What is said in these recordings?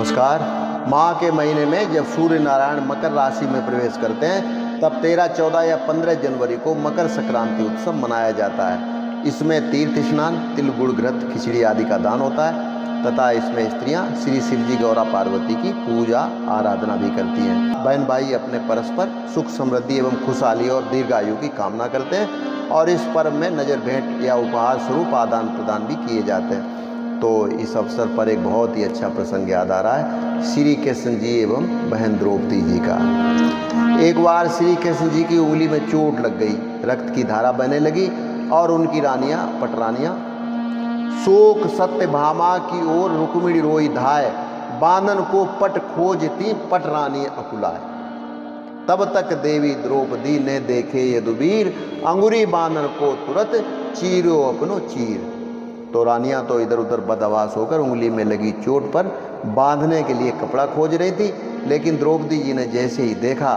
नमस्कार। माह के महीने में जब सूर्य नारायण मकर राशि में प्रवेश करते हैं तब 13, 14 या 15 जनवरी को मकर संक्रांति उत्सव मनाया जाता है। इसमें तीर्थ स्नान, तिल गुड़ घृत खिचड़ी आदि का दान होता है तथा इसमें स्त्रियां श्री शिव जी गौरा पार्वती की पूजा आराधना भी करती हैं। बहन भाई अपने परस्पर सुख समृद्धि एवं खुशहाली और दीर्घायु की कामना करते हैं और इस पर्व में नज़र भेंट या उपहार स्वरूप आदान प्रदान भी किए जाते हैं। तो इस अवसर पर एक बहुत ही अच्छा प्रसंग याद आ रहा है श्री कृष्ण जी एवं बहन द्रौपदी जी का। एक बार श्री कृष्ण जी की उंगली में चोट लग गई, रक्त की धारा बहने लगी और उनकी रानियां पटरानियां शोक सत्य भामा की ओर रुक्मिणी रोई धाय, बानन को पट खोजती पटरानी अकुलाय। तब तक देवी द्रौपदी ने देखे यदुवीर, अंगुरी बानन को तुरंत चीरो अपनो चीर। तो रानियां तो इधर उधर बदहवास होकर उंगली में लगी चोट पर बांधने के लिए कपड़ा खोज रही थी, लेकिन द्रौपदी जी ने जैसे ही देखा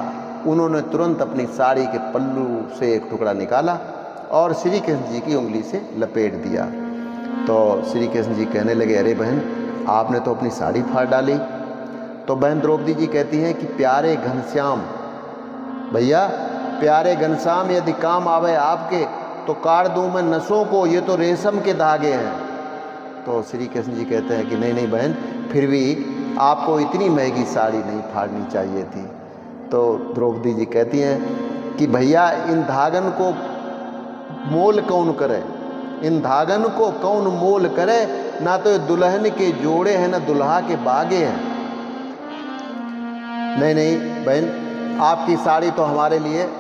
उन्होंने तुरंत अपनी साड़ी के पल्लू से एक टुकड़ा निकाला और श्री कृष्ण जी की उंगली से लपेट दिया। तो श्री कृष्ण जी कहने लगे, अरे बहन आपने तो अपनी साड़ी फाड़ डाली। तो बहन द्रौपदी जी कहती हैं कि प्यारे घनश्याम, भैया प्यारे घनश्याम यदि काम आवे आपके तो काट दूं मैं नसों को, ये तो रेशम के धागे हैं। तो श्री कृष्ण जी कहते हैं कि नहीं नहीं बहन, फिर भी आपको इतनी महंगी साड़ी नहीं फाड़नी चाहिए थी। तो द्रौपदी जी कहती हैं कि भैया इन धागन को मोल कौन करे, इन धागन को कौन मोल करे, ना तो दुल्हन के जोड़े हैं ना दुल्हा के बागे हैं। नहीं नहीं बहन, आपकी साड़ी तो हमारे लिए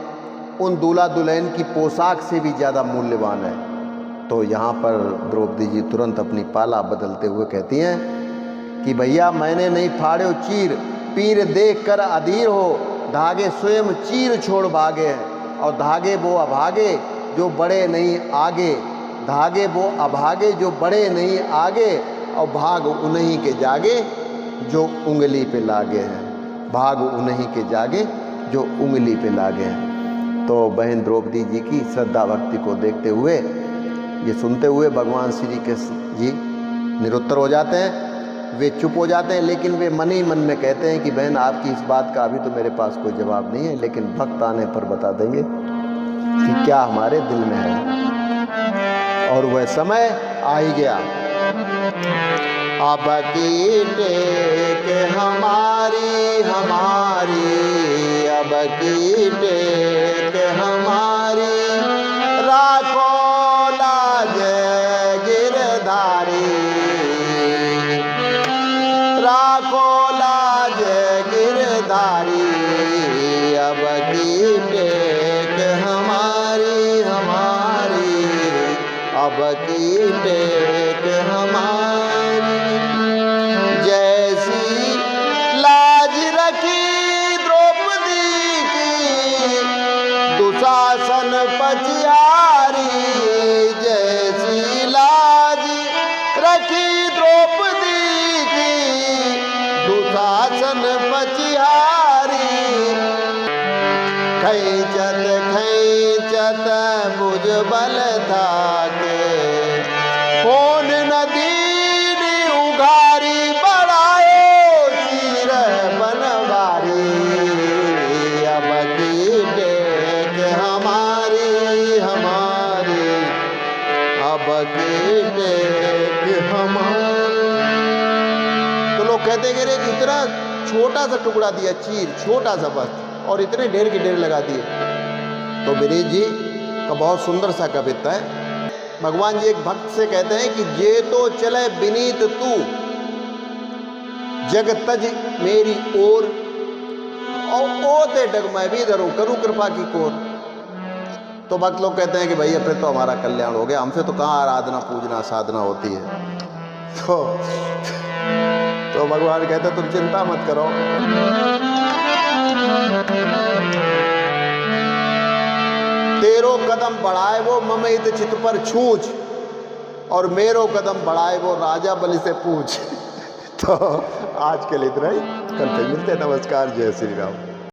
उन दूल्हा दुल्हन की पोशाक से भी ज़्यादा मूल्यवान है। तो यहाँ पर द्रौपदी जी तुरंत अपनी पाला बदलते हुए कहती हैं कि भैया मैंने नहीं फाड़े चीर, पीर देख कर अधीर हो, धागे स्वयं चीर छोड़ भागे हैं। और धागे वो अभागे जो बड़े नहीं आगे, धागे वो अभागे जो बड़े नहीं आगे, और भाग उन्हीं के जागे जो उंगली पे लागे हैं, भाग उन्हीं के जागे जो उंगली पे लागे हैं। तो बहन द्रौपदी जी की श्रद्धा भक्ति को देखते हुए, ये सुनते हुए भगवान श्री कृष्ण जी निरुत्तर हो जाते हैं, वे चुप हो जाते हैं, लेकिन वे मन ही मन में कहते हैं कि बहन आपकी इस बात का अभी तो मेरे पास कोई जवाब नहीं है, लेकिन भक्त आने पर बता देंगे कि क्या हमारे दिल में है। और वह समय आ ही गया। अब की टेक हमारी हमारी, अब की टेक हमारी, राखो लाज गिरधारी, राखो लाज गिरधारी, अब की टेक हमारी हमारी, अब की टेक हमारी। जैसी लाज रखी द्रौपदी की दुशासन पचियारी, जैसी लाज रखी द्रौपदी की दुशासन पचियारी। खैचत खैचत मुझ बल था के, कौन नदीन उघारी, बढ़ायो चीर बनवारी, अब की टेक हमारी हमारी, अब की टेक हमारी। तो लोग कहते हैं कि रे इतना छोटा सा टुकड़ा दिया, चीर छोटा सा बस, और इतने ढेर के ढेर लगा दिए। तो विनीत जी का बहुत सुंदर सा कविता है। भगवान जी एक भक्त से कहते हैं कि जे तो चले विनीत तू, जग तज मेरी ओर, और ओते डग मैं भी इधर करूं कृपा की कोर। तो भक्त लोग कहते हैं कि भैया फिर तो हमारा कल्याण हो गया, हमसे तो कहाँ आराधना पूजना साधना होती है। तो भगवान कहते तुम चिंता मत करो, तेरो कदम बढ़ाए वो ममहित चित पर छूछ, और मेरो कदम बढ़ाए वो राजा बलि से पूछ। तो आज के लिए इतना ही, कल फिर मिलते हैं। नमस्कार, जय श्री राम।